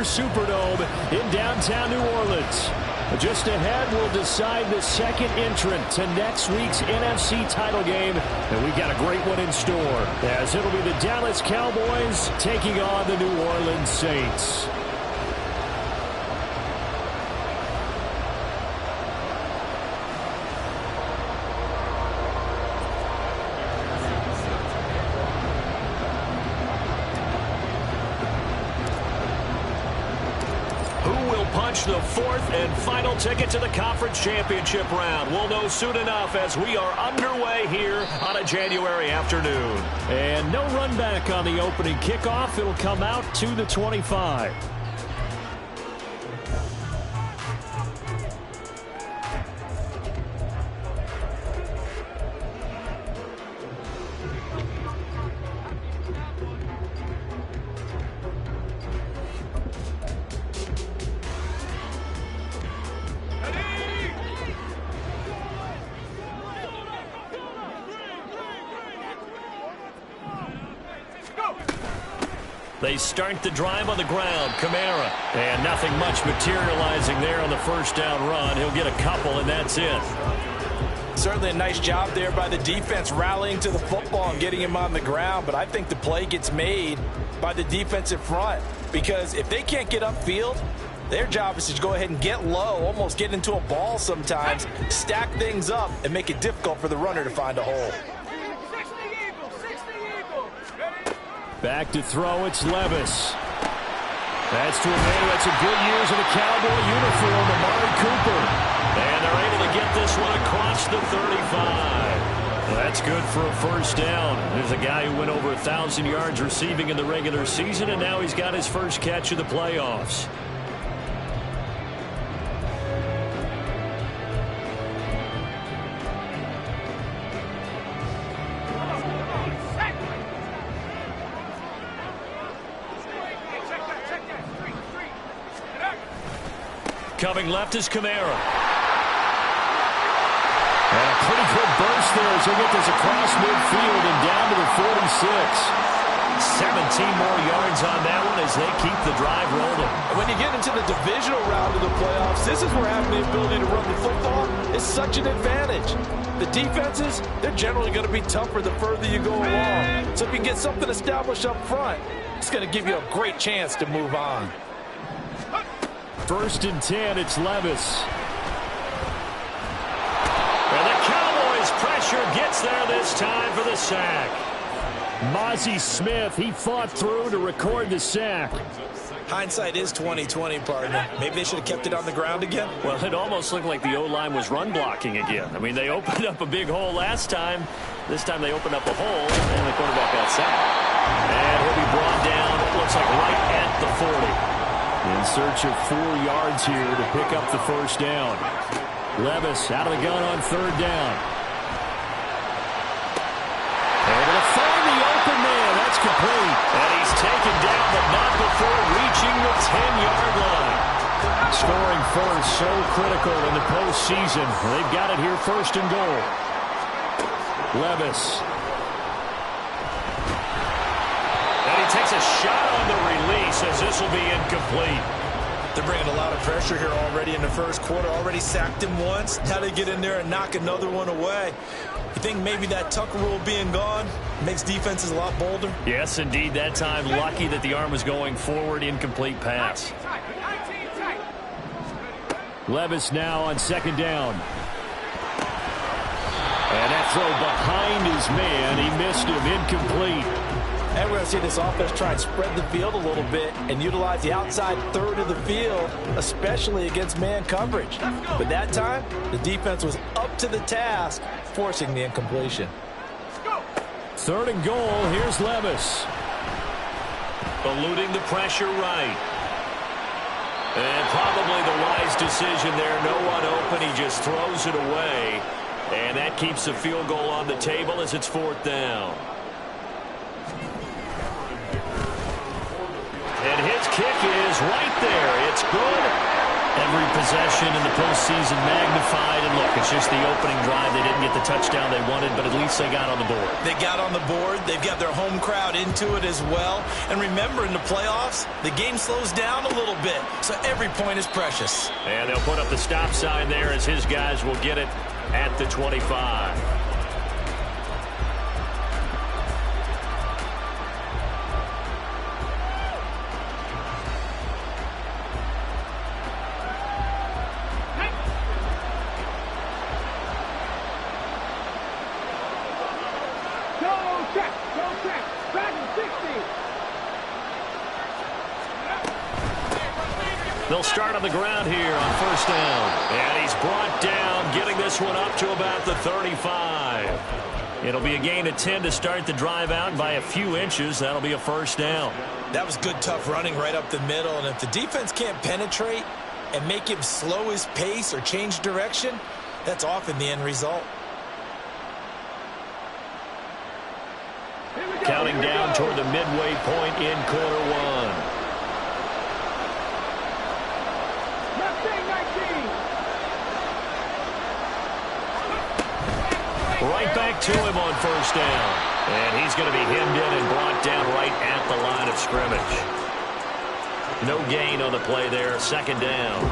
Chargers Superdome in downtown New Orleans. Just ahead, we'll decide the second entrant to next week's NFC title game. And we've got a great one in store, as it'll be the Dallas Cowboys taking on the New Orleans Saints. The fourth and final ticket to the conference championship round. We'll know soon enough as we are underway here on a January afternoon. And no run back on the opening kickoff. It'll come out to the 25. They start the drive on the ground. Kamara. And nothing much materializing there on the first down run. He'll get a couple, and that's it. Certainly a nice job there by the defense rallying to the football and getting him on the ground. But I think the play gets made by the defensive front. Because if they can't get upfield, their job is to go ahead and get low, almost get into a ball sometimes, stack things up, and make it difficult for the runner to find a hole. Back to throw, it's Levis. That's to a man that's a good years in a Cowboy uniform, Amari Cooper. And they're able to get this one across the 35. Well, that's good for a first down. There's a guy who went over 1,000 yards receiving in the regular season, and now he's got his first catch of the playoffs. Coming left is Kamara. And a pretty good burst there as he'll get this across midfield and down to the 46. 17 more yards on that one as they keep the drive rolling. When you get into the divisional round of the playoffs, this is where having the ability to run the football is such an advantage. The defenses, they're generally going to be tougher the further you go along. So if you can get something established up front, it's going to give you a great chance to move on. First and 10, it's Levis. And the Cowboys' pressure gets there this time for the sack. Mozzie Smith, he fought through to record the sack. Hindsight is 20/20, partner. Maybe they should have kept it on the ground again. Well, it almost looked like the O-line was run blocking again. I mean, they opened up a big hole last time. This time they opened up a hole, and the quarterback got sacked. And he'll be brought down, it looks like right at the 40. In search of 4 yards here to pick up the first down. Levis out of the gun on third down. Able to find the open man. That's complete. And he's taken down, but not before reaching the 10-yard line. Scoring first, so critical in the postseason. They've got it here first and goal. Levis. Takes a shot on the release as this will be incomplete. They're bringing a lot of pressure here already in the first quarter. Already sacked him once. Now they get in there and knock another one away. You think maybe that Tucker rule being gone makes defenses a lot bolder? Yes, indeed. That time, lucky that the arm was going forward. Incomplete pass. Levis now on second down. And that throw behind his man. He missed him. Incomplete. And we're going to see this offense try and spread the field a little bit and utilize the outside third of the field, especially against man coverage. But that time, the defense was up to the task, forcing the incompletion. Third and goal. Here's Levis. Eluding the pressure right. And probably the wise decision there. No one open. He just throws it away. And that keeps the field goal on the table as it's fourth down. And his kick is right there. It's good. Every possession in the postseason magnified. And look, it's just the opening drive. They didn't get the touchdown they wanted, but at least they got on the board. They got on the board. They've got their home crowd into it as well. And remember, in the playoffs, the game slows down a little bit, so every point is precious. And they'll put up the stop sign there as his guys will get it at the 25. They'll start on the ground here on first down. And he's brought down, getting this one up to about the 35. It'll be a gain of 10 to start the drive out by a few inches. That'll be a first down. That was good, tough running right up the middle. And if the defense can't penetrate and make him slow his pace or change direction, that's often the end result. Counting down toward the midway point in quarter one. Right back to him on first down. And he's going to be hemmed in and brought down right at the line of scrimmage. No gain on the play there. Second down.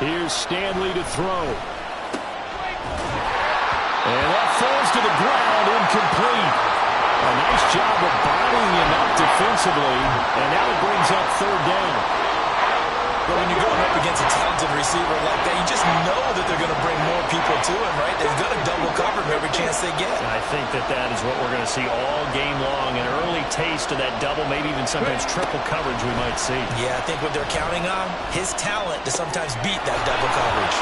Here's Stanley to throw. And that falls to the ground, incomplete. A nice job of bodying him up defensively, and now it brings up third down. But when you're going up against a talented receiver like that, you just know that they're going to bring more people to him, right? They're going to double cover him every chance they get. I think that is what we're going to see all game long, an early taste of that double, maybe even sometimes triple coverage we might see. Yeah, I think what they're counting on, his talent to sometimes beat that double coverage.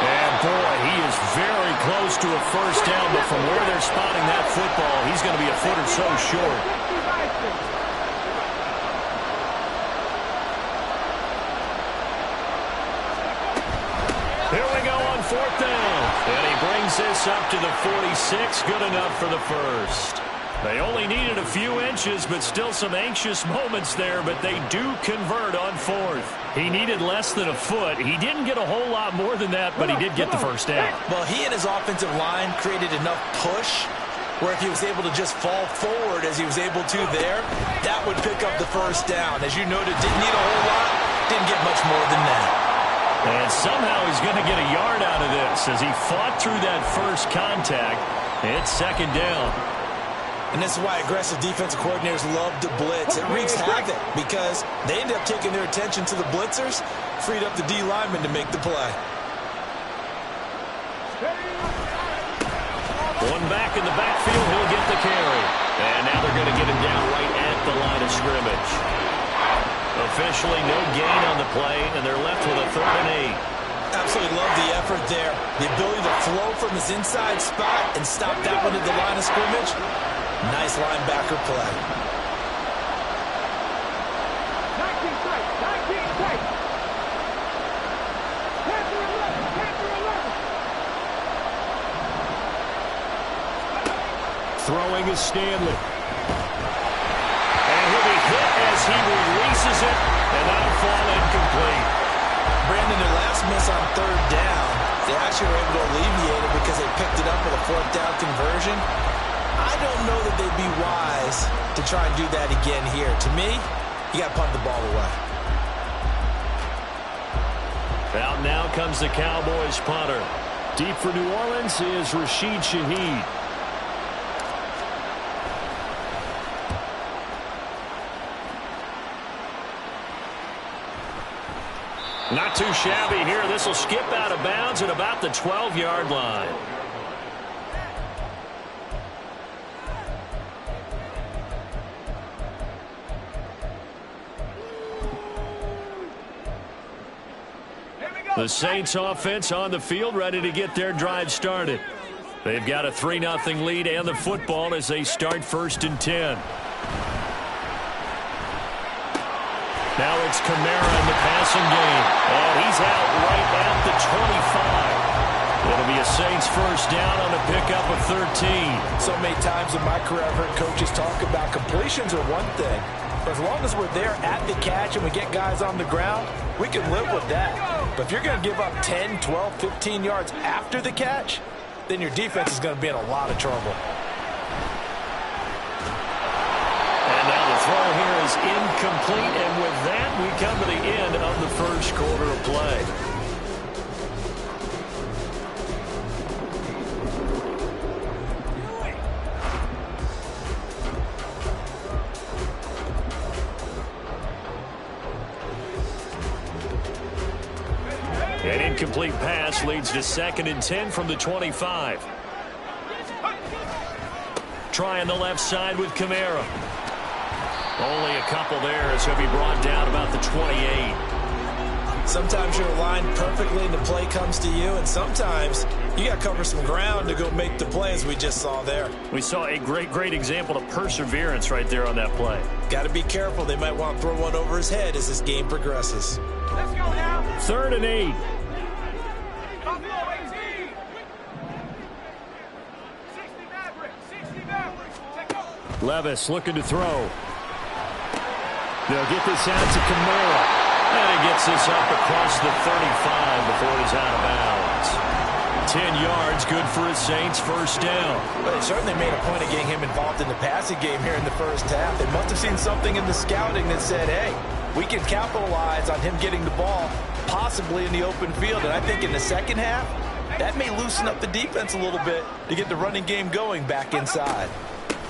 And boy, he is very close to a first down, but from where they're spotting that football, he's going to be a foot or so short. Here we go on fourth down. And he brings this up to the 46. Good enough for the first. They only needed a few inches, but still some anxious moments there, but they do convert on fourth. He needed less than a foot. He didn't get a whole lot more than that, but he did get the first down. Well, he and his offensive line created enough push where if he was able to just fall forward as he was able to there, that would pick up the first down. As you noted, didn't need a whole lot, didn't get much more than that. And somehow he's going to get a yard out of this as he fought through that first contact. It's second down. And this is why aggressive defensive coordinators love to blitz. It wreaks havoc because they end up taking their attention to the blitzers, freed up the D lineman to make the play. One back in the backfield, he'll get the carry. And now they're going to get him down right at the line of scrimmage. Officially no gain on the play, and they're left with a 3rd and 8. Absolutely love the effort there. The ability to flow from his inside spot and stop that one at the line of scrimmage. Nice linebacker play. 19 tight, 19 tight. Panther 11, Panther 11. Throwing is Stanley. And he'll be hit as he releases it, and that'll fall incomplete. Brandon, their last miss on 3rd down, they actually were able to alleviate it because they picked it up with a 4th down conversion. I don't know that they'd be wise to try and do that again here. To me, you got to punt the ball away. Out now comes the Cowboys punter. Deep for New Orleans is Rashid Shaheed. Not too shabby here. This will skip out of bounds at about the 12-yard line. The Saints offense on the field, ready to get their drive started. They've got a 3-0 lead and the football as they start 1st and 10. Now it's Kamara in the passing game. And he's out right at the 25. It'll be a Saints first down on a pickup of 13. So many times in my career I've heard coaches talk about completions are one thing. But as long as we're there at the catch and we get guys on the ground, we can live with that. But if you're going to give up 10, 12, 15 yards after the catch, then your defense is going to be in a lot of trouble. And now the throw here is incomplete. And with that, we come to the end of the first quarter of play. An incomplete pass leads to 2nd and 10 from the 25. Trying the left side with Kamara. Only a couple there as he'll be brought down about the 28. Sometimes you're aligned perfectly and the play comes to you, and sometimes you got to cover some ground to go make the play, as we just saw there. We saw a great example of perseverance right there on that play. Got to be careful. They might want to throw one over his head as this game progresses. Let's go now. 3rd and 8. Buffalo 18. 60 Mavericks. 60 Mavericks. Take over. Levis looking to throw. They'll get this out to Kamara. And he gets this up across the 35 before he's out of bounds. 10 yards, good for his Saints first down. But they certainly made a point of getting him involved in the passing game here in the first half. They must have seen something in the scouting that said, hey, we can capitalize on him getting the ball possibly in the open field. And I think in the second half, that may loosen up the defense a little bit to get the running game going back inside.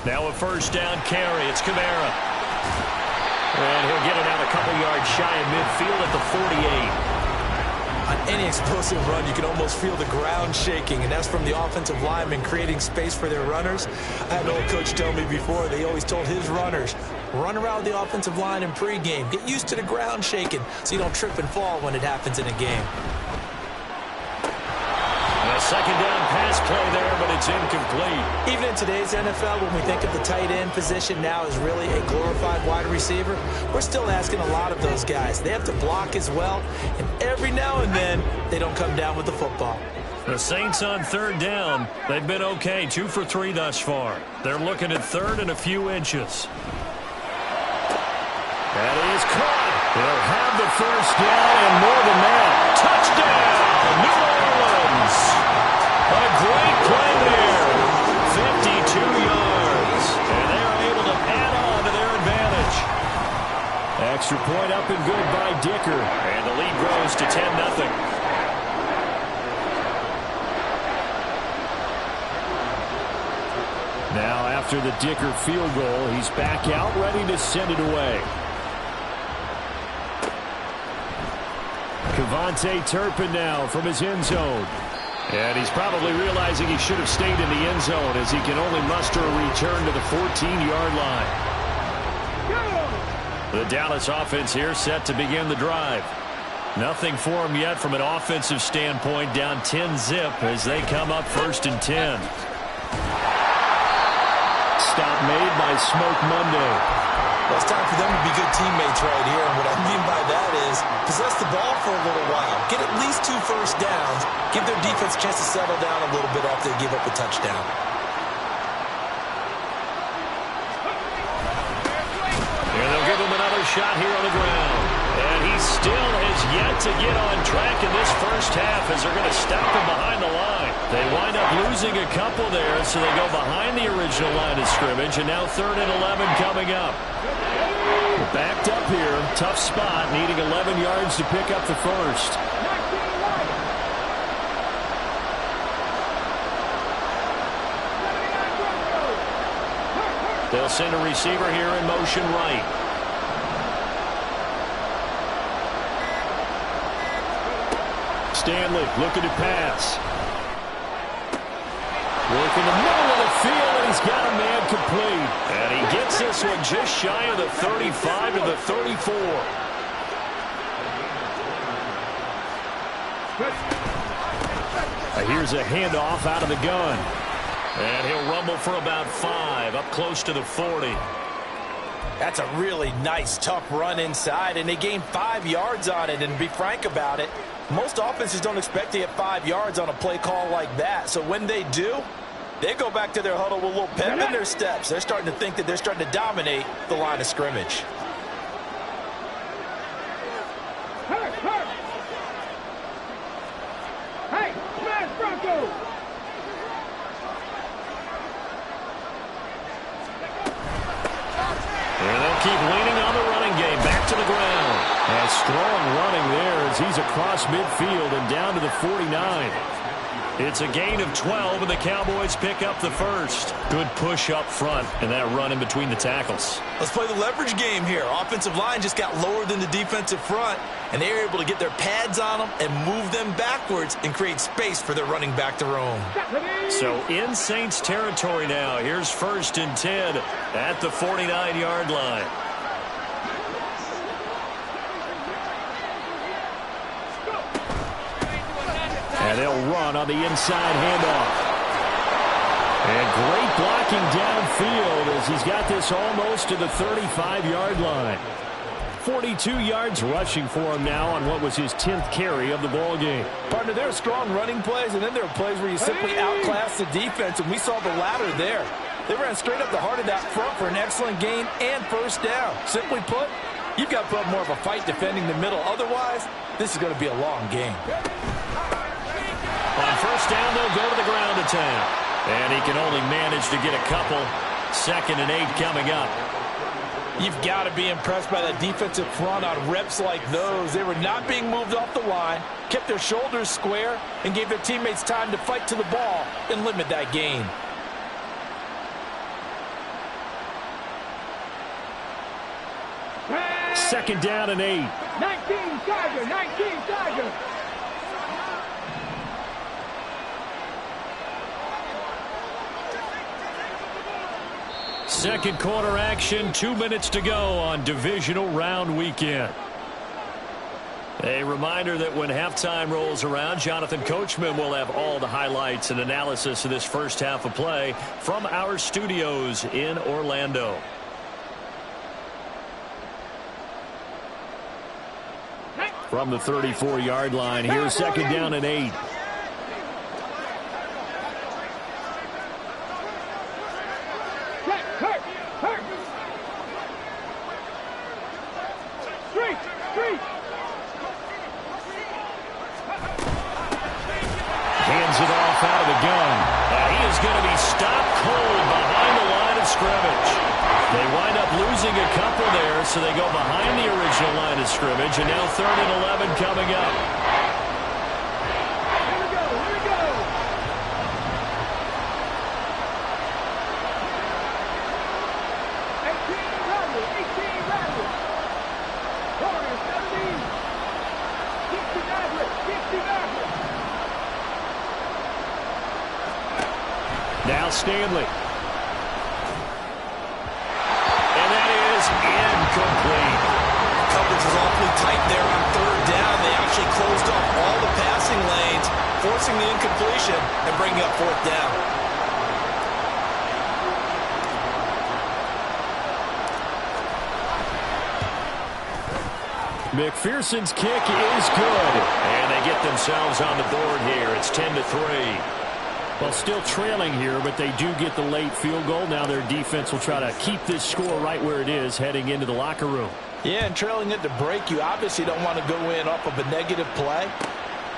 Now a first down carry. It's Kamara. And he'll get it out a couple yards shy of midfield at the 48. On any explosive run, you can almost feel the ground shaking, and that's from the offensive linemen creating space for their runners. I had an old coach tell me before, they always told his runners, run around the offensive line in pregame. Get used to the ground shaking so you don't trip and fall when it happens in a game. A second down pass play there, but it's incomplete. Even in today's NFL, when we think of the tight end position now as really a glorified wide receiver, we're still asking a lot of those guys. They have to block as well, and every now and then, they don't come down with the football. The Saints on 3rd down. They've been okay, 2 for 3 thus far. They're looking at 3rd and a few inches. That is caught. They'll have the first down and more than that. Touchdown, New Orleans. A great play there. 52 yards. And they're able to add on to their advantage. Extra point up and good by Dicker. And the lead grows to 10-0. Now after the Dicker field goal, he's back out ready to send it away. Kevontae Turpin now from his end zone. And he's probably realizing he should have stayed in the end zone as he can only muster a return to the 14-yard line. The Dallas offense here set to begin the drive. Nothing for him yet from an offensive standpoint, down 10-zip as they come up 1st and 10. Stop made by Smoke Monday. Well, it's time for them to be good teammates right here, and what I mean by that is possess the ball for a little while. Get at least 2 first downs. Give their defense a chance to settle down a little bit after they give up a touchdown. And they'll give him another shot here on the ground. And he still has yet to get on track in this first half as they're going to stop him behind the line. They wind up losing a couple there, so they go behind the original line of scrimmage, and now 3rd and 11 coming up. Backed up here, tough spot, needing 11 yards to pick up the first. They'll send a receiver here in motion right. Stanley looking to pass. Work in the middle of the field, and he's got a man complete. And he gets this one just shy of the 35 to the 34. Here's a handoff out of the gun. And he'll rumble for about 5, up close to the 40. That's a really nice, tough run inside, and they gained 5 yards on it. And to be frank about it, most offenses don't expect to get 5 yards on a play call like that. So when they do, they go back to their huddle with a little pep in their steps. They're starting to think that they're starting to dominate the line of scrimmage. Hey, smash Bronco! And they'll keep leaning on the running game. Back to the ground. And strong running there as he's across midfield and down to the 49. It's a gain of 12, and the Cowboys pick up the first. Good push up front, and that run in between the tackles. Let's play the leverage game here. Offensive line just got lower than the defensive front, and they were able to get their pads on them and move them backwards and create space for their running back to roam. So in Saints territory now. Here's 1st and 10 at the 49-yard line. And they'll run on the inside handoff. And great blocking downfield as he's got this almost to the 35-yard line. 42 yards rushing for him now on what was his 10th carry of the ball game. Partner, there are strong running plays, and then there are plays where you simply outclass the defense, and we saw the latter there. They ran straight up the heart of that front for an excellent gain and first down. Simply put, you've got to put up more of a fight defending the middle. Otherwise, this is going to be a long game. On first down, they'll go to the ground attack. And he can only manage to get a couple. 2nd and 8 coming up. You've got to be impressed by that defensive front on reps like those. They were not being moved off the line, kept their shoulders square, and gave their teammates time to fight to the ball and limit that gain. Second down and 8. 19 Tiger, 19 Tiger. Second quarter action, 2 minutes to go on divisional round weekend. A reminder that when halftime rolls around, Jonathan Coachman will have all the highlights and analysis of this first half of play from our studios in Orlando. From the 34-yard line, here's 2nd down and 8. Hands it off out of the gun. And he is going to be stopped cold behind the line of scrimmage. They wind up losing a couple there, so they go behind the original line of scrimmage. And now 3rd and 11 coming up. Here we go, here we go. Now Stanley. And that is incomplete. Coverage was awfully tight there on 3rd down. They actually closed off all the passing lanes, forcing the incompletion and bringing up 4th down. McPherson's kick is good. And they get themselves on the board here. It's 10-3. Well, still trailing here, but they do get the late field goal. Now their defense will try to keep this score right where it is heading into the locker room. Yeah, and trailing it to break, you obviously don't want to go in off of a negative play.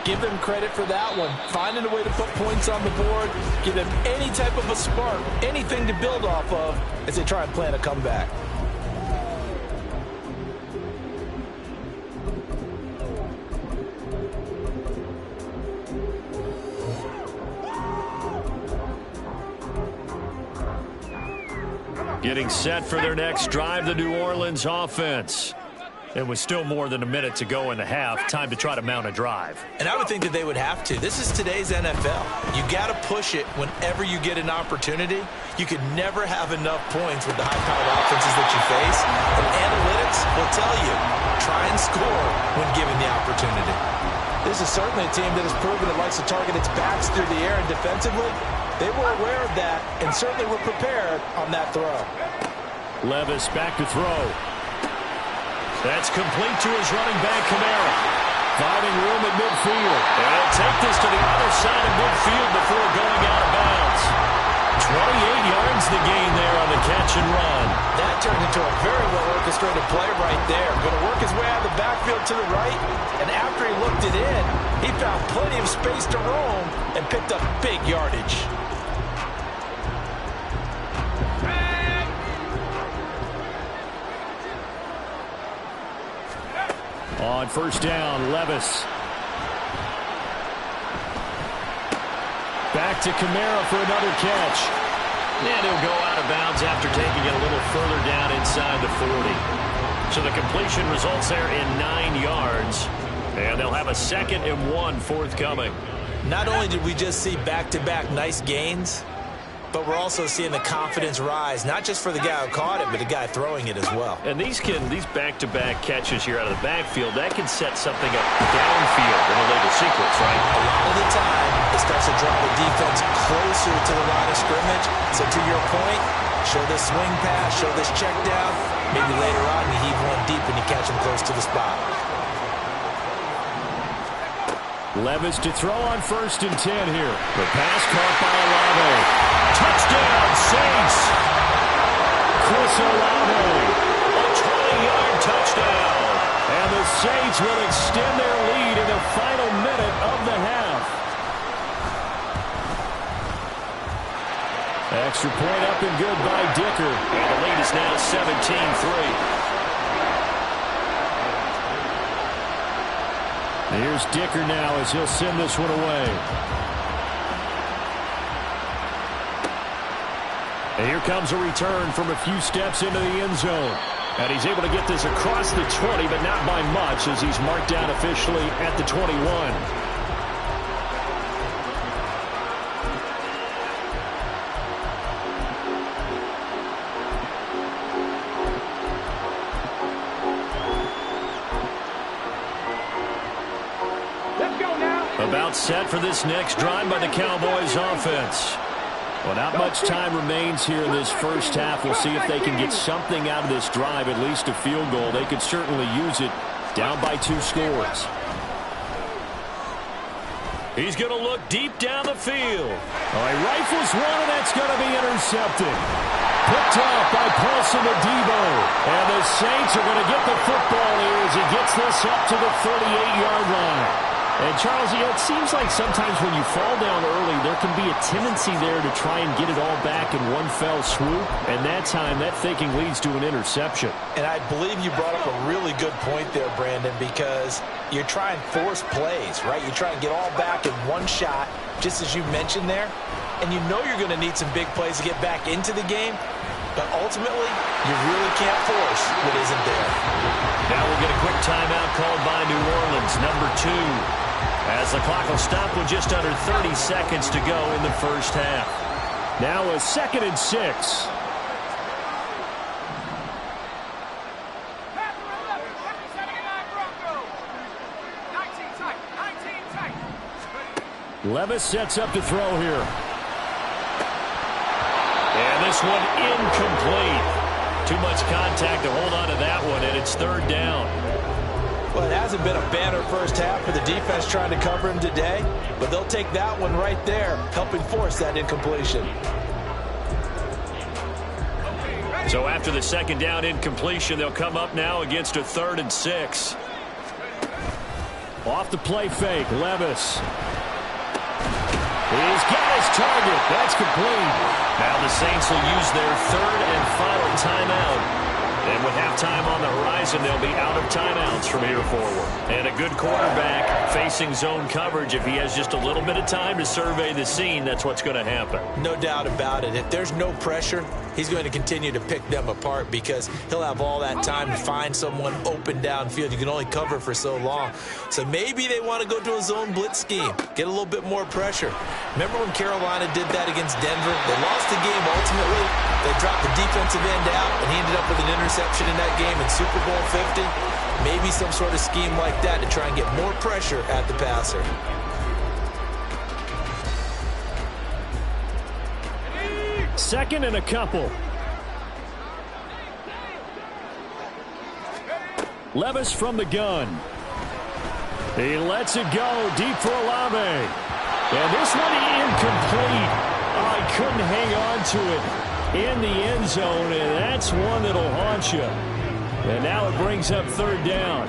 Give them credit for that one. Finding a way to put points on the board, give them any type of a spark, anything to build off of as they try and plan a comeback. Getting set for their next drive, the New Orleans offense. It was still more than a minute to go in the half. Time to try to mount a drive. And I would think that they would have to. This is today's NFL. You got to push it whenever you get an opportunity. You could never have enough points with the high-powered offenses that you face. And analytics will tell you, try and score when given the opportunity. This is certainly a team that has proven it likes to target its backs through the air, and defensively, they were aware of that and certainly were prepared on that throw. Levis back to throw. That's complete to his running back, Kamara. Finding room at midfield. And he'll take this to the other side of midfield before going out of bounds. 28 yards the gain there on the catch and run. That turned into a very well-orchestrated play right there. Going to work his way out of the backfield to the right, and after he looked it in, he found plenty of space to roam and picked up big yardage. On first down, Levis. Back to Kamara for another catch. And he'll go out of bounds after taking it a little further down inside the 40. So the completion results there in 9 yards. And they'll have a 2nd and 1 forthcoming. Not only did we just see back-to-back nice gains, but we're also seeing the confidence rise, not just for the guy who caught it, but the guy throwing it as well. And these back-to-back catches here out of the backfield, that can set something up downfield in a later sequence, right? A lot of the time, it starts to draw the defense closer to the line of scrimmage. So to your point, show this swing pass, show this check down. Maybe later on you heave one deep and you catch him close to the spot. Levis to throw on 1st and 10 here. The pass caught by Olave. Touchdown, Saints! Chris Olave. A 20-yard touchdown. And the Saints will extend their lead in the final minute of the half. Extra point up and good by Dicker. And the lead is now 17-3. Here's Dicker now as he'll send this one away. And here comes a return from a few steps into the end zone. And he's able to get this across the 20, but not by much as he's marked down officially at the 21. About set for this next drive by the Cowboys offense. Well, not much time remains here in this first half. We'll see if they can get something out of this drive, at least a field goal. They could certainly use it, down by 2 scores. He's going to look deep down the field. He rifles one, and that's going to be intercepted. Picked up by Paulson Adebo. And the Saints are going to get the football here as he gets this up to the 38-yard line. And, Charles, it seems like sometimes when you fall down early, there can be a tendency there to try and get it all back in one fell swoop. And that time, that thinking leads to an interception. And I believe you brought up a really good point there, Brandon, because you're trying force plays, right? You try and get all back in one shot, just as you mentioned there. And you know you're going to need some big plays to get back into the game. But ultimately, you really can't force what isn't there. Now we'll get a quick timeout called by New Orleans, number 2. As the clock will stop with just under 30 seconds to go in the first half. Now a 2nd and 6. Levis sets up to throw here. And this one incomplete. Too much contact to hold on to that one, and it's 3rd down. Well, it hasn't been a banner first half for the defense trying to cover him today, but they'll take that one right there, helping force that incompletion. So after the 2nd down incompletion, they'll come up now against a 3rd and 6. Off the play fake, Levis. He's got his target. That's complete. Now the Saints will use their 3rd and final timeout. And with halftime on the horizon, they'll be out of timeouts from here forward. And a good quarterback facing zone coverage. If he has just a little bit of time to survey the scene, that's what's going to happen. No doubt about it. If there's no pressure, he's going to continue to pick them apart because he'll have all that time to find someone open downfield. You can only cover for so long. So maybe they want to go to a zone blitz scheme, get a little bit more pressure. Remember when Carolina did that against Denver? They lost the game ultimately. They dropped the defensive end out, and he ended up with an interception in that game in Super Bowl 50. Maybe some sort of scheme like that to try and get more pressure at the passer. Second and a couple. Levis from the gun. He lets it go deep for Olave. And this one incomplete. Oh, he couldn't hang on to it in the end zone, and that's one that'll haunt you. And now it brings up third down.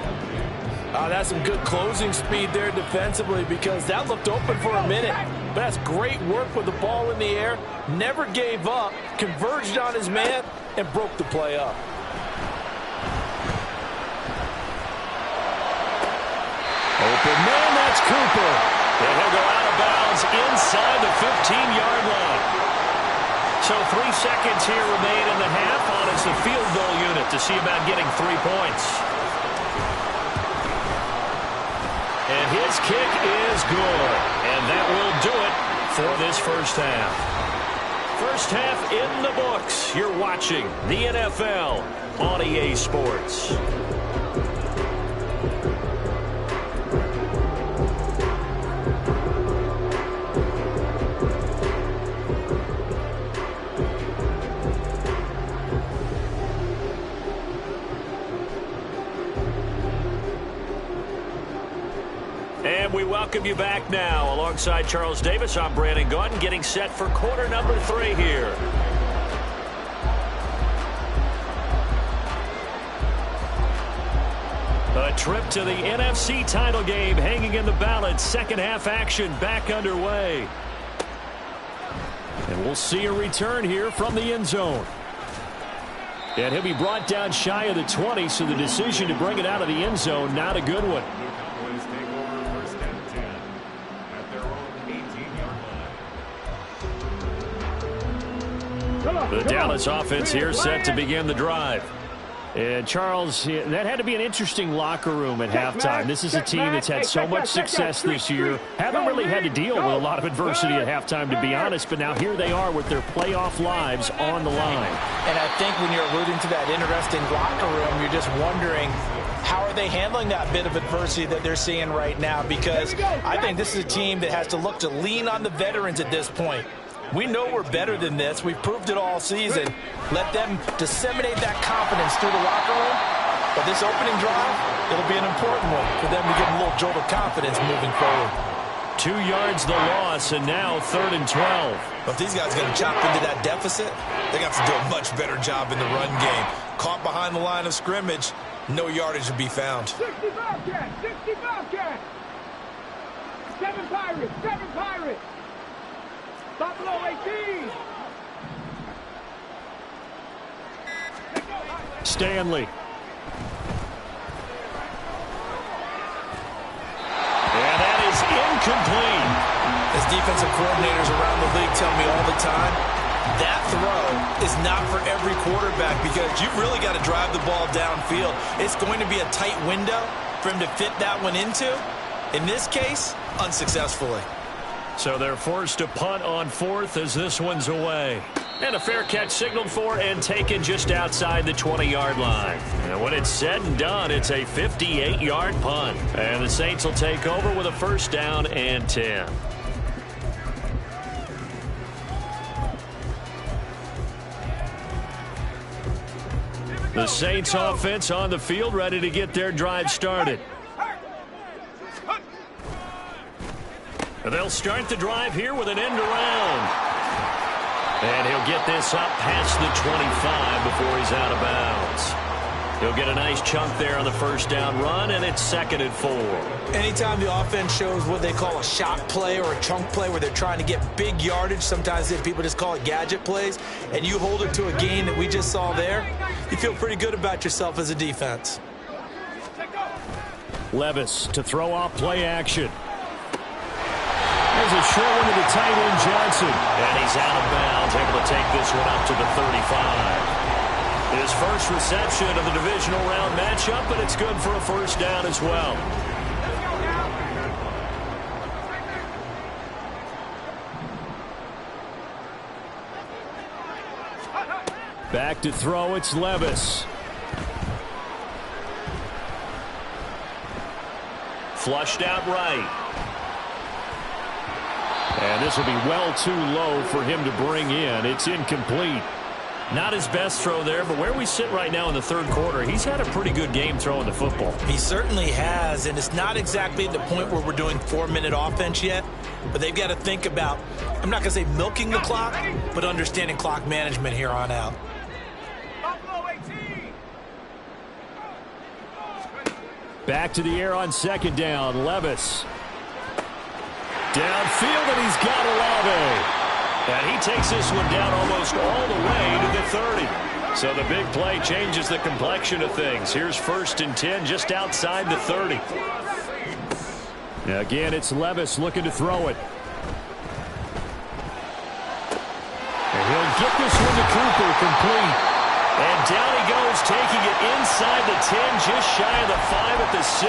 That's some good closing speed there defensively, because that looked open for a minute. But that's great work with the ball in the air. Never gave up, converged on his man, and broke the play up. Open man, that's Cooper. And he'll go out of bounds inside the 15-yard line. So 3 seconds here remain in the half on as the field goal unit to see about getting 3 points. And his kick is good. And that will do it for this first half. First half in the books. You're watching the NFL on EA Sports. And we welcome you back now. Alongside Charles Davis, I'm Brandon Gaudin, getting set for quarter number 3 here. A trip to the NFC title game hanging in the balance. Second half action back underway. And we'll see a return here from the end zone. And he'll be brought down shy of the 20, so the decision to bring it out of the end zone, not a good one. The Dallas offense here set to begin the drive. And Charles, that had to be an interesting locker room at halftime. This is a team that's had so much success this year. Haven't really had to deal with a lot of adversity at halftime, to be honest. But now here they are with their playoff lives on the line. And I think when you're alluding to that interesting locker room, you're just wondering, how are they handling that bit of adversity that they're seeing right now? Because I think this is a team that has to look to lean on the veterans at this point. We know we're better than this. We've proved it all season. Let them disseminate that confidence through the locker room. But this opening drive, it'll be an important one for them to get a little jolt of confidence moving forward. 2 yards the loss, and now 3rd and 12. But if these guys are going to chop into that deficit, they got to do a much better job in the run game. Caught behind the line of scrimmage, no yardage to be found. 60 Bobcats! 60 Bobcats! 7 Pirates! 7 Pirates! Buffalo 18! Stanley. And that is incomplete. As defensive coordinators around the league tell me all the time, that throw is not for every quarterback, because you've really got to drive the ball downfield. It's going to be a tight window for him to fit that one into. In this case, unsuccessfully. So they're forced to punt on 4th as this one's away. And a fair catch signaled for and taken just outside the 20-yard line. And when it's said and done, it's a 58-yard punt. And the Saints will take over with a first down and 10. The Saints offense on the field, ready to get their drive started. They'll start the drive here with an end around. And he'll get this up past the 25 before he's out of bounds. He'll get a nice chunk there on the first down run, and it's 2nd and 4. Anytime the offense shows what they call a shot play or a chunk play where they're trying to get big yardage, sometimes people just call it gadget plays, and you hold it to a gain that we just saw there, you feel pretty good about yourself as a defense. Levis to throw off play action. There's a short one to the tight end, Johnson. And he's out of bounds, able to take this one up to the 35. His first reception of the divisional round matchup, but it's good for a first down as well. Back to throw, it's Levis. Flushed out right. And this will be well too low for him to bring in. It's incomplete. Not his best throw there, but where we sit right now in the third quarter, he's had a pretty good game throwing the football. He certainly has, and it's not exactly at the point where we're doing 4-minute offense yet, but they've got to think about, I'm not going to say milking the clock, but understanding clock management here on out. Back to the air on second down. Levis. Downfield, and he's got Olave. And he takes this one down almost all the way to the 30. So the big play changes the complexion of things. Here's 1st and 10 just outside the 30. Now again, it's Levis looking to throw it. And he'll get this one to Cooper, complete. And down he goes, taking it inside the 10, just shy of the 5 at the 6.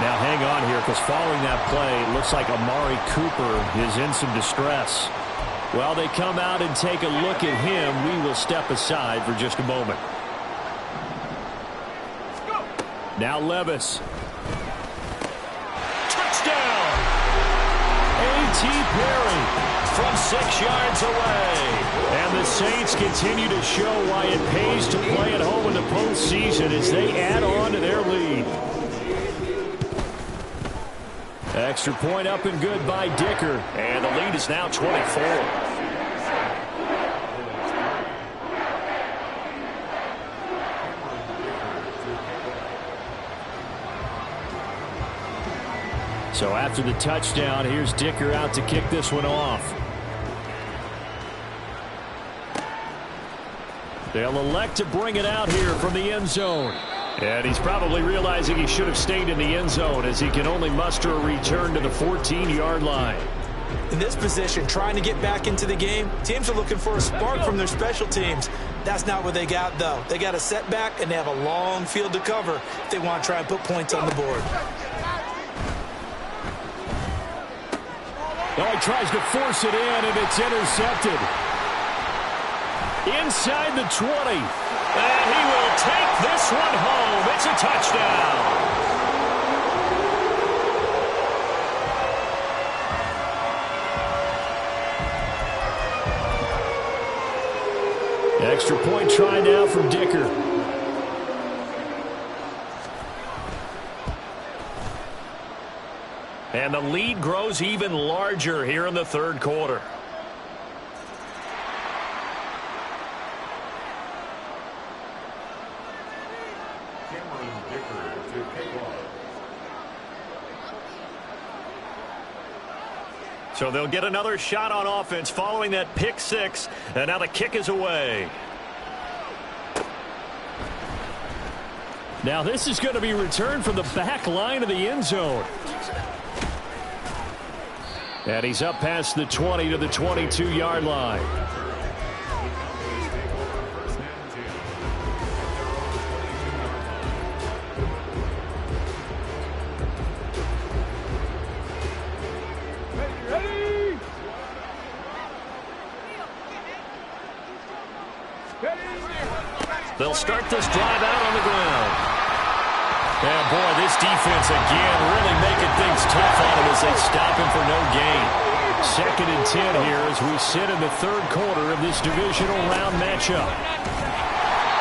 Now hang on here, because following that play, it looks like Amari Cooper is in some distress. While they come out and take a look at him, we will step aside for just a moment. Now Levis. Touchdown! A.T. Perry from 6 yards away. And the Saints continue to show why it pays to play at home in the postseason as they add on to their lead. Extra point up and good by Dicker. And the lead is now 24. So after the touchdown, here's Dicker out to kick this one off. They'll elect to bring it out here from the end zone. And he's probably realizing he should have stayed in the end zone as he can only muster a return to the 14-yard line. In this position, trying to get back into the game, teams are looking for a spark from their special teams. That's not what they got, though. They got a setback, and they have a long field to cover if they want to try and put points on the board. Oh, he tries to force it in, and it's intercepted. Inside the 20. And he will take this one home. It's a touchdown. Extra point try now from Dicker. And the lead grows even larger here in the third quarter. So they'll get another shot on offense following that pick six. And now the kick is away. Now this is going to be returned from the back line of the end zone. And he's up past the 20 to the 22-yard line. They'll start this drive out on the ground. And boy, this defense again really making things tough on him as they stop him for no gain. 2nd and 10 here as we sit in the third quarter of this divisional round matchup.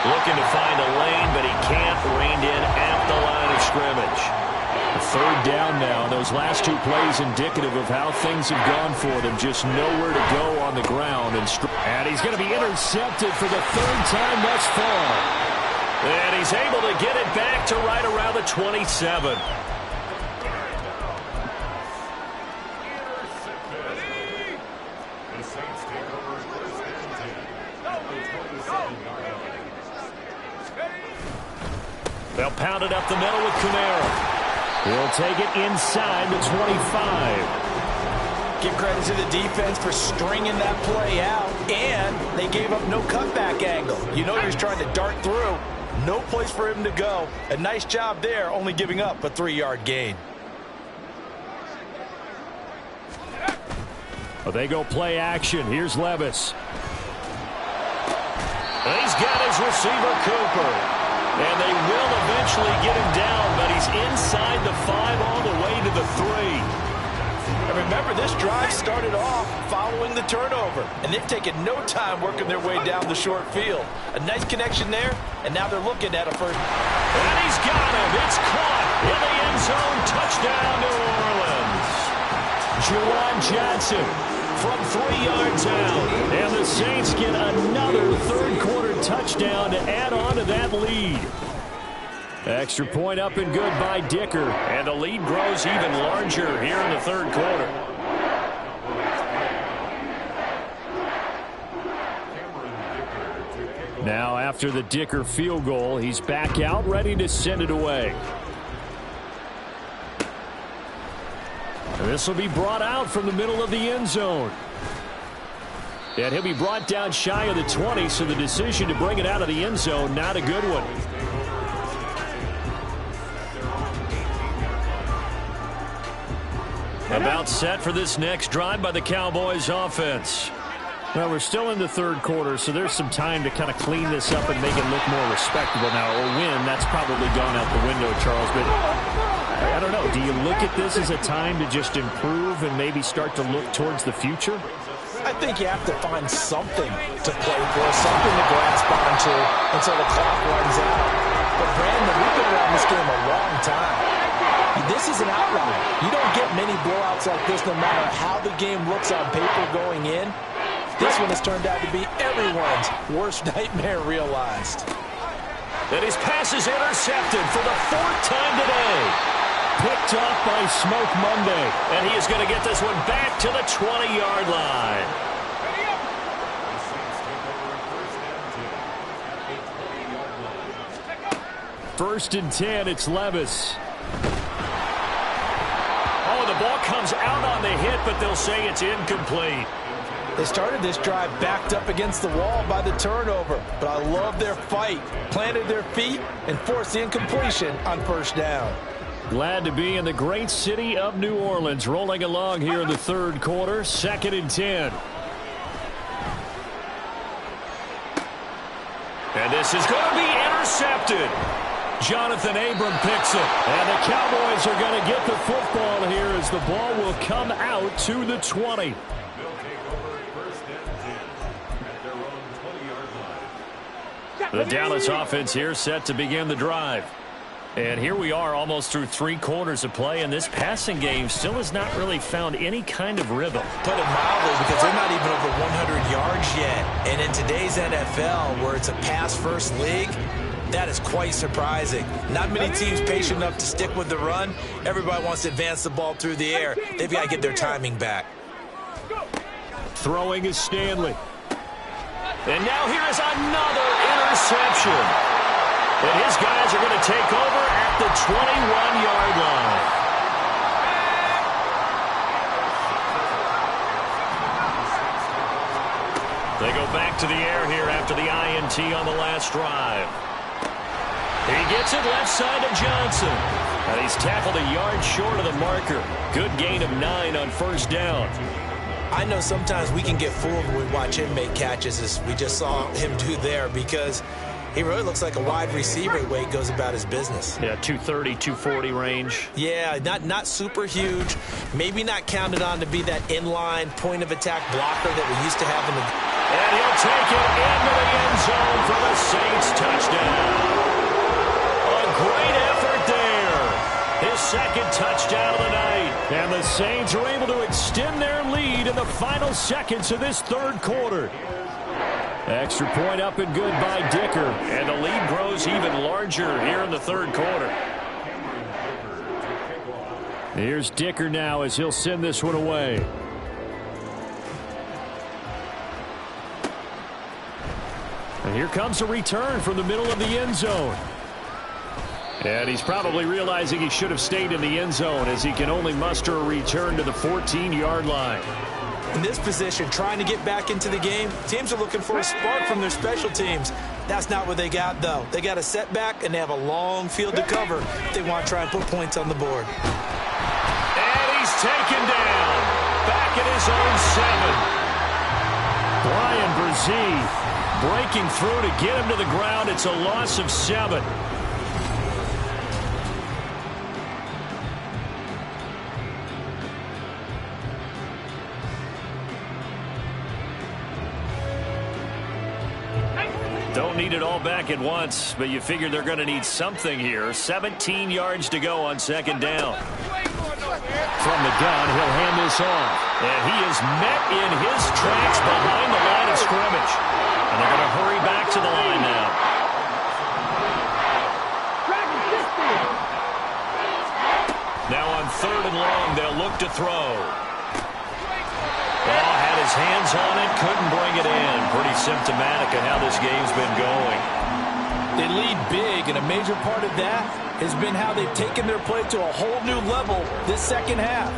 Looking to find a lane, but he can't. Reined in at the line of scrimmage. Third down now. Those last two plays indicative of how things have gone for them. Just nowhere to go on the ground. And he's going to be intercepted for the third time thus far. And he's able to get it back to right around the 27. They'll pound it up the middle with Kamara. He'll take it inside the 25. Give credit to the defense for stringing that play out, and they gave up no cutback angle. You know he was trying to dart through. No place for him to go. A nice job there, only giving up a 3-yard gain. Well, they go play action. Here's Levis. And he's got his receiver, Cooper. And they will eventually get him down, but he's inside the 5 all the way to the 3. And remember Remember, this drive started off following the turnover, and they've taken no time working their way down the short field. A nice connection there, and now they're looking at a first. And he's got him. It's caught in the end zone. Touchdown, New Orleans. Juwan Johnson from 3 yards out. And the Saints get another third-quarter touchdown to add on to that lead. Extra point up and good by Dicker. And the lead grows even larger here in the third quarter. Now after the Dicker field goal, he's back out ready to send it away. This will be brought out from the middle of the end zone. And he'll be brought down shy of the 20, so the decision to bring it out of the end zone, not a good one. About set for this next drive by the Cowboys offense. Well, we're still in the third quarter, so there's some time to kind of clean this up and make it look more respectable now. Or win, that's probably gone out the window, Charles. But I don't know. Do you look at this as a time to just improve and maybe start to look towards the future? I think you have to find something to play for, something to grasp onto until the clock runs out. But, Brandon, we've been around this game a long time. This is an outlier. You don't get many blowouts like this no matter how the game looks on paper going in. This one has turned out to be everyone's worst nightmare realized. And his pass is intercepted for the 4th time today. Picked off by Smoke Monday. And he is going to get this one back to the 20-yard line. First and 10, it's Levis. Oh, the ball comes out on the hit, but they'll say it's incomplete. They started this drive backed up against the wall by the turnover, but I love their fight. Planted their feet and forced the incompletion on first down. Glad to be in the great city of New Orleans, rolling along here in the third quarter, 2nd and 10. And this is going to be intercepted. Jonathan Abram picks it. And the Cowboys are going to get the football here as the ball will come out to the 20. The Dallas offense here set to begin the drive. And here we are almost through 3 quarters of play, and this passing game still has not really found any kind of rhythm. Put it mildly, because they're not even over 100 yards yet. And in today's NFL, where it's a pass-first league, that is quite surprising. Not many teams patient enough to stick with the run. Everybody wants to advance the ball through the air. They've got to get their timing back. Throwing is Stanley. And now here is another interception. And his guys are going to take over at the 21-yard line. They go back to the air here after the INT on the last drive. He gets it left side to Johnson. And he's tackled a yard short of the marker. Good gain of 9 on first down. I know sometimes we can get fooled when we watch him make catches, as we just saw him do there, because he really looks like a wide receiver the way he goes about his business. Yeah, 230, 240 range. Yeah, not super huge. Maybe not counted on to be that inline point-of-attack blocker that we used to have in the... And he'll take it into the end zone for the Saints touchdown. A great effort there. His 2nd touchdown of the night. And the Saints are able to extend their lead in the final seconds of this third quarter. Extra point up and good by Dicker. And the lead grows even larger here in the third quarter. Here's Dicker now as he'll send this one away. And here comes a return from the middle of the end zone. And he's probably realizing he should have stayed in the end zone, as he can only muster a return to the 14-yard line. In this position, trying to get back into the game, teams are looking for a spark from their special teams. That's not what they got, though. They got a setback, and they have a long field to cover if they want to try and put points on the board. And he's taken down. Back at his own 7. Bryan Bresee breaking through to get him to the ground. It's a loss of 7. need it all back at once, but you figure they're going to need something here. 17 yards to go on second down. From the gun, he'll hand this off. And he is met in his tracks behind the line of scrimmage. And they're going to hurry back to the line now. Now on third and long, they'll look to throw. Oh, had his hands on it, couldn't bring it in. Pretty symptomatic of how this game's been going. They lead big, and a major part of that has been how they've taken their play to a whole new level this second half.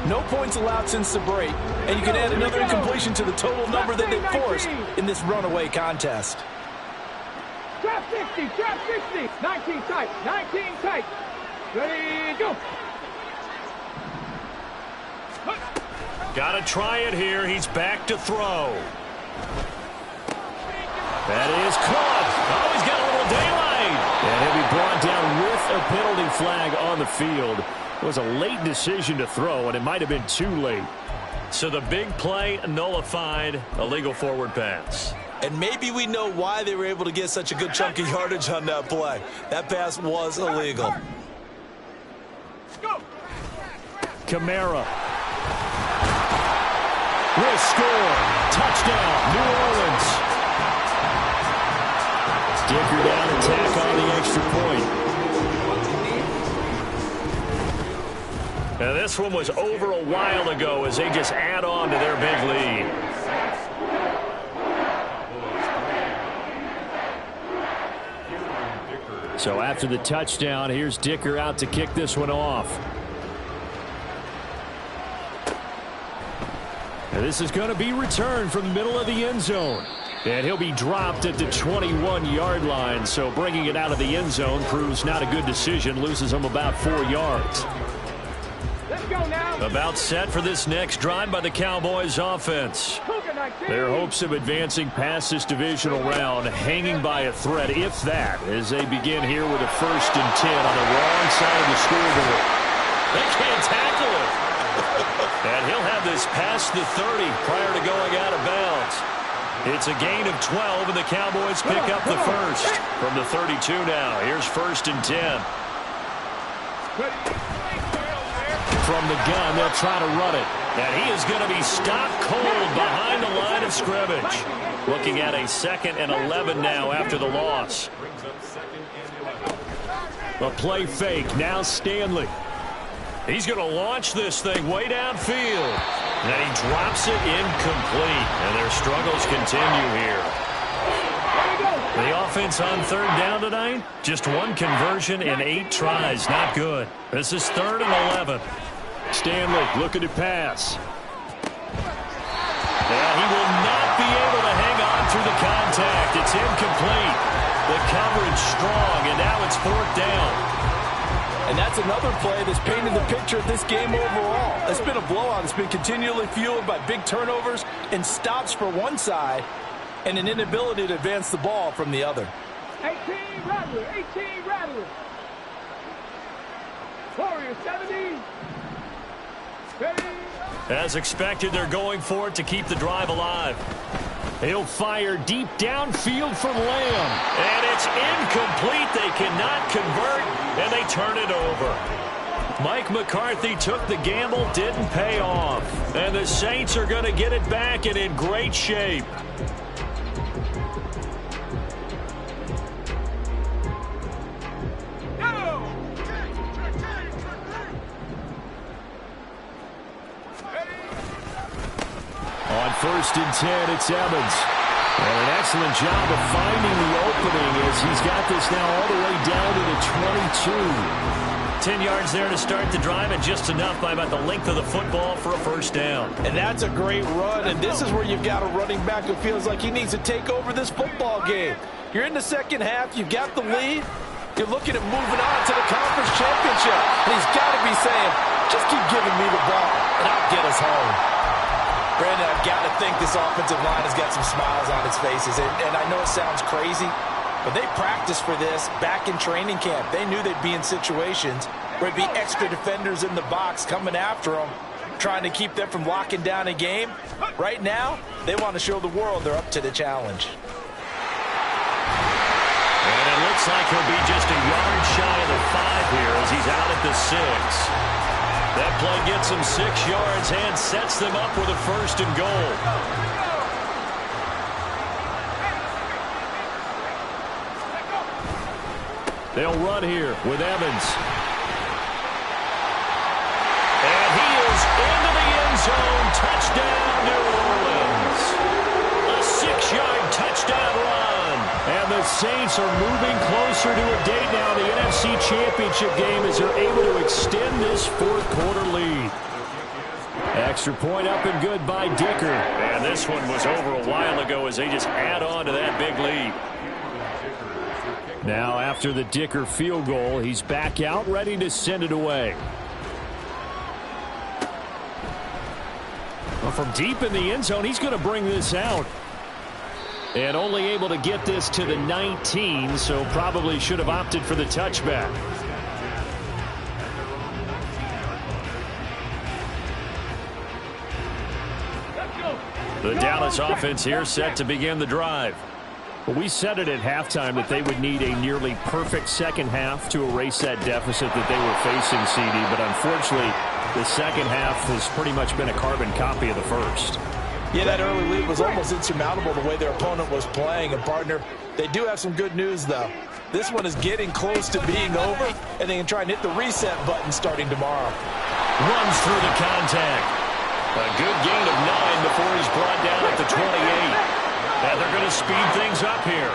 No points allowed since the break, and you can add another incompletion to the total number that they forced in this runaway contest. Trap 60, trap 60. 19 tight, 19 tight. Ready, go. Got to try it here. He's back to throw. That is caught. Oh, he's got a little daylight. And he'll be brought down with a penalty flag on the field. It was a late decision to throw, and it might have been too late. So the big play nullified, illegal forward pass. And maybe we know why they were able to get such a good chunk of yardage on that play. That pass was illegal. Kamara will score. Touchdown, New Orleans. Dicker down to tack on the extra point. Now this one was over a while ago as they just add on to their big lead. So after the touchdown, here's Dicker out to kick this one off. And this is going to be returned from the middle of the end zone. And he'll be dropped at the 21-yard line. So bringing it out of the end zone proves not a good decision. Loses him about 4 yards. Let's go now. About set for this next drive by the Cowboys offense. Their hopes of advancing past this divisional round hanging by a thread, if that, as they begin here with a 1st and 10 on the wrong side of the scoreboard. They can't tackle it. And he'll have this past the 30 prior to going out of bounds. It's a gain of 12, and the Cowboys pick up the first from the 32 now. Here's 1st and 10. From the gun, they'll try to run it. And he is going to be stopped cold behind the line of scrimmage. Looking at a 2nd and 11 now after the loss. A play fake. Now Stanley. He's going to launch this thing way downfield. And then he drops it incomplete. And their struggles continue here. The offense on 3rd down tonight, just 1 conversion in 8 tries. Not good. This is 3rd and 11. Stanley looking to pass. Yeah, he will not be able to hang on through the contact. It's incomplete. The coverage strong, and now it's 4th down. And that's another play that's painted the picture of this game overall. It's been a blowout. It's been continually fueled by big turnovers and stops for one side and an inability to advance the ball from the other. 18 Rattler, 18 Rattler. Warrior 70. Ready. As expected, they're going for it to keep the drive alive. He'll fire deep downfield from Lamb. And it's incomplete. They cannot convert, and they turn it over. Mike McCarthy took the gamble, didn't pay off. And the Saints are going to get it back and in great shape. On 1st and 10, it's Evans. And an excellent job of finding the opening as he's got this now all the way down to the 22. 10 yards there to start the drive, and just enough by about the length of the football for a 1st down. And that's a great run, and this is where you've got a running back who feels like he needs to take over this football game. You're in the second half, you've got the lead, you're looking at moving on to the conference championship, and he's got to be saying, just keep giving me the ball, and I'll get us home. Brandon, I've got to think this offensive line has got some smiles on its faces, and I know it sounds crazy, but they practiced for this back in training camp. They knew they'd be in situations where it'd be extra defenders in the box coming after them, trying to keep them from locking down a game. Right now, they want to show the world they're up to the challenge. looks like he'll be just a yard shy of the 5 here as he's out at the 6. That play gets him 6 yards and sets them up with a 1st and goal. They'll run here with Evans. And he is into the end zone. Touchdown, New Orleans. A 6-yard touchdown run. And the Saints are moving closer to a date now, the NFC Championship game, as they're able to extend this 4th quarter lead. Extra point up and good by Dicker. And this one was over a while ago as they just add on to that big lead. Now after the Dicker field goal, he's back out ready to send it away. Well, from deep in the end zone, he's going to bring this out. And only able to get this to the 19, so probably should have opted for the touchback. The Dallas offense here set to begin the drive. But we said it at halftime that they would need a nearly perfect second half to erase that deficit that they were facing, CD. But unfortunately, the second half has pretty much been a carbon copy of the first. Yeah, that early lead was almost insurmountable the way their opponent was playing. And, partner, they do have some good news, though. This one is getting close to being over, and they can try and hit the reset button starting tomorrow. Runs through the contact. A good gain of 9 before he's brought down at the 28. And they're going to speed things up here.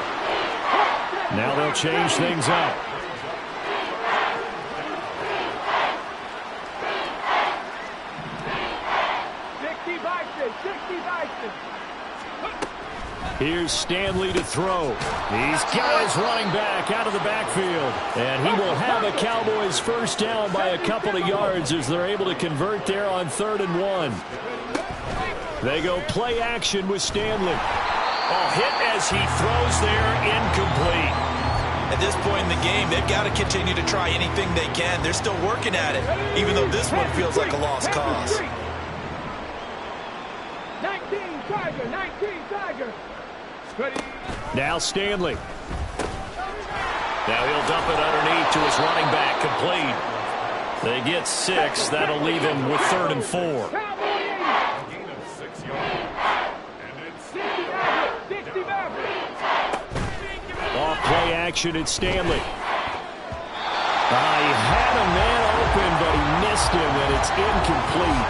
Now they'll change things up. Here's Stanley to throw. He's got his running back out of the backfield. And he will have a Cowboys 1st down by a couple of yards as they're able to convert there on 3rd and 1. They go play action with Stanley. Oh, hit as he throws there, incomplete. At this point in the game, they've got to continue to try anything they can. They're still working at it, even though this one feels like a lost cause. 19 Tiger. Ready. Now Stanley. Now he'll dump it underneath to his running back, complete. They get 6. That'll leave him with 3rd and 4. Off play action at Stanley. He had a man open, but he missed him, and it's incomplete.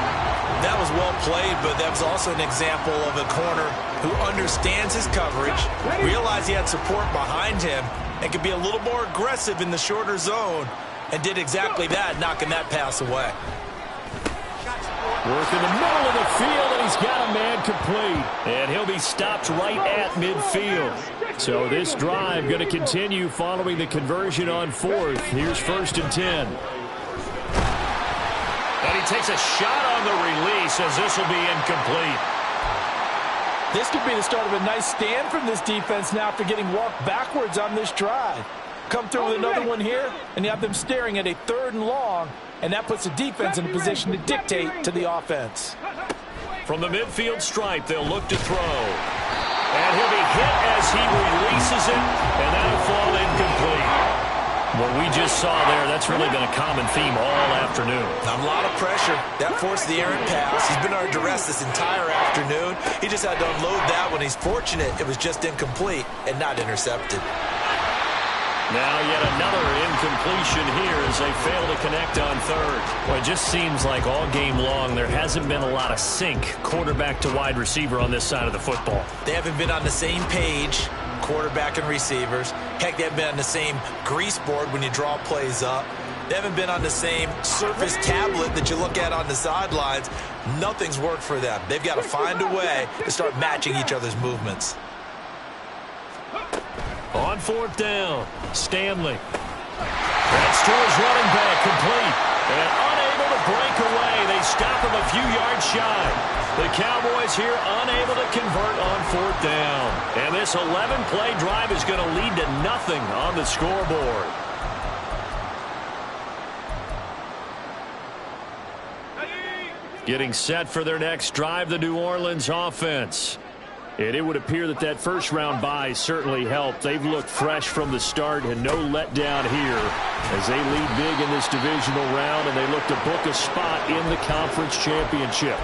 That was well played, but that was also an example of a corner who understands his coverage, realized he had support behind him, and could be a little more aggressive in the shorter zone, and did exactly that, knocking that pass away. Work in the middle of the field, and he's got a man complete. And he'll be stopped right at midfield. So this drive going to continue following the conversion on 4th. Here's 1st and 10. And he takes a shot on the release as this will be incomplete. This could be the start of a nice stand from this defense now after getting walked backwards on this drive. Come through with another one here, and you have them staring at a 3rd and long, and that puts the defense in a position to dictate to the offense. From the midfield stripe, they'll look to throw. And he'll be hit as he releases it, and that'll fall incomplete. What we just saw there, that's really been a common theme all afternoon. A lot of pressure. That forced the errant pass. He's been under duress this entire afternoon. He just had to unload that when he's fortunate it was just incomplete and not intercepted. Now yet another incompletion here as they fail to connect on 3rd. Well, it just seems like all game long there hasn't been a lot of sync quarterback to wide receiver on this side of the football. They haven't been on the same page, quarterback and receivers. Heck, they haven't been on the same grease board when you draw plays up. They haven't been on the same Surface tablet that you look at on the sidelines. Nothing's worked for them. They've got to find a way to start matching each other's movements. On 4th down, Stanley. That's to his running back, complete. And unable to break away. They stop him a few yards shy. The Cowboys here unable to convert on 4th down. And this 11-play drive is going to lead to nothing on the scoreboard. Getting set for their next drive, the New Orleans offense. And it would appear that that first-round bye certainly helped. They've looked fresh from the start and no letdown here as they lead big in this divisional round, and they look to book a spot in the conference championship.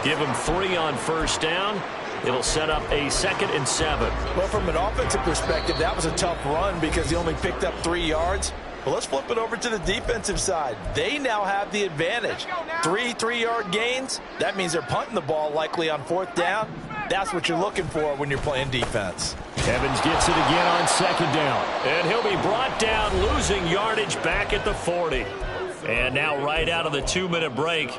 Give them 3 on first down. It'll set up a 2nd and 7. Well, from an offensive perspective, that was a tough run because he only picked up 3 yards. But let's flip it over to the defensive side. They now have the advantage. 3 3-yard gains. That means they're punting the ball likely on 4th down. That's what you're looking for when you're playing defense. Evans gets it again on 2nd down. And he'll be brought down, losing yardage back at the 40. And now right out of the 2-minute break,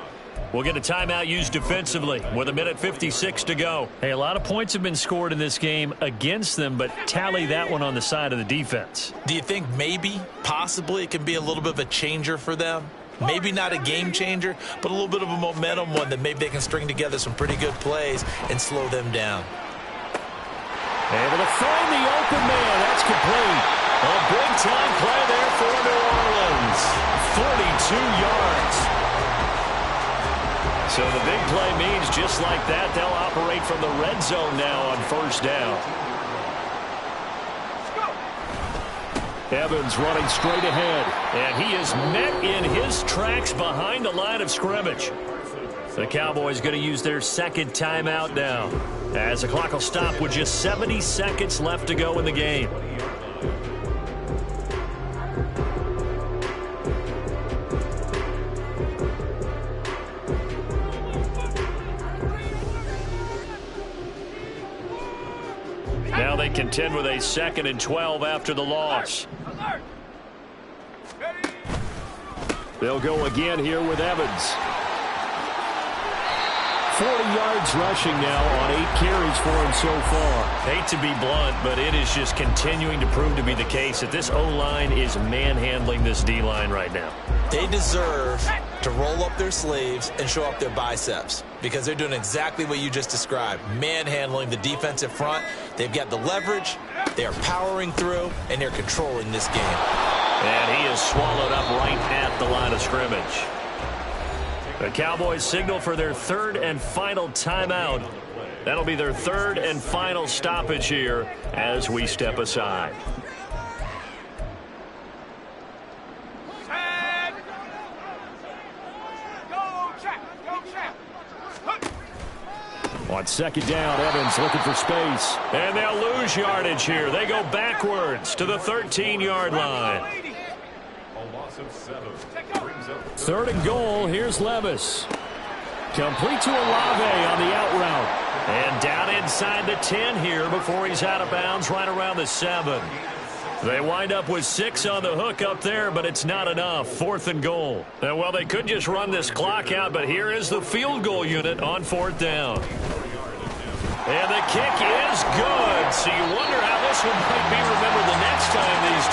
we'll get a timeout used defensively with 1:56 to go. Hey, a lot of points have been scored in this game against them, but tally that one on the side of the defense. Do you think maybe, possibly, it can be a little bit of a changer for them? Maybe not a game changer, but a little bit of a momentum one that maybe they can string together some pretty good plays and slow them down. Able to find the open man. That's complete. A big-time play there for New Orleans. 42 yards. So the big play means just like that, they'll operate from the red zone now on first down. Evans running straight ahead. And he is met in his tracks behind the line of scrimmage. The Cowboys going to use their 2nd timeout now, as the clock will stop with just 70 seconds left to go in the game. Now they contend with a 2nd and 12 after the loss. They'll go again here with Evans. 40 yards rushing now on 8 carries for him so far. Hate to be blunt, but it is just continuing to prove to be the case that this O-line is manhandling this D-line right now. They deserve to roll up their sleeves and show up their biceps because they're doing exactly what you just described, manhandling the defensive front. They've got the leverage, they're powering through, and they're controlling this game. And he is swallowed up right at the line of scrimmage. The Cowboys signal for their 3rd and final timeout. That'll be their 3rd and final stoppage here as we step aside. On 2nd down, Evans looking for space. And they'll lose yardage here. They go backwards to the 13-yard line. 3rd and goal. Here's Levis. Complete to Olave on the out route. And down inside the 10 here before he's out of bounds right around the 7. They wind up with 6 on the hook up there, but it's not enough. 4th and goal. And, well, they could just run this clock out, but here is the field goal unit on 4th down. And the kick is good. So you wonder how this one might be remembered the next time these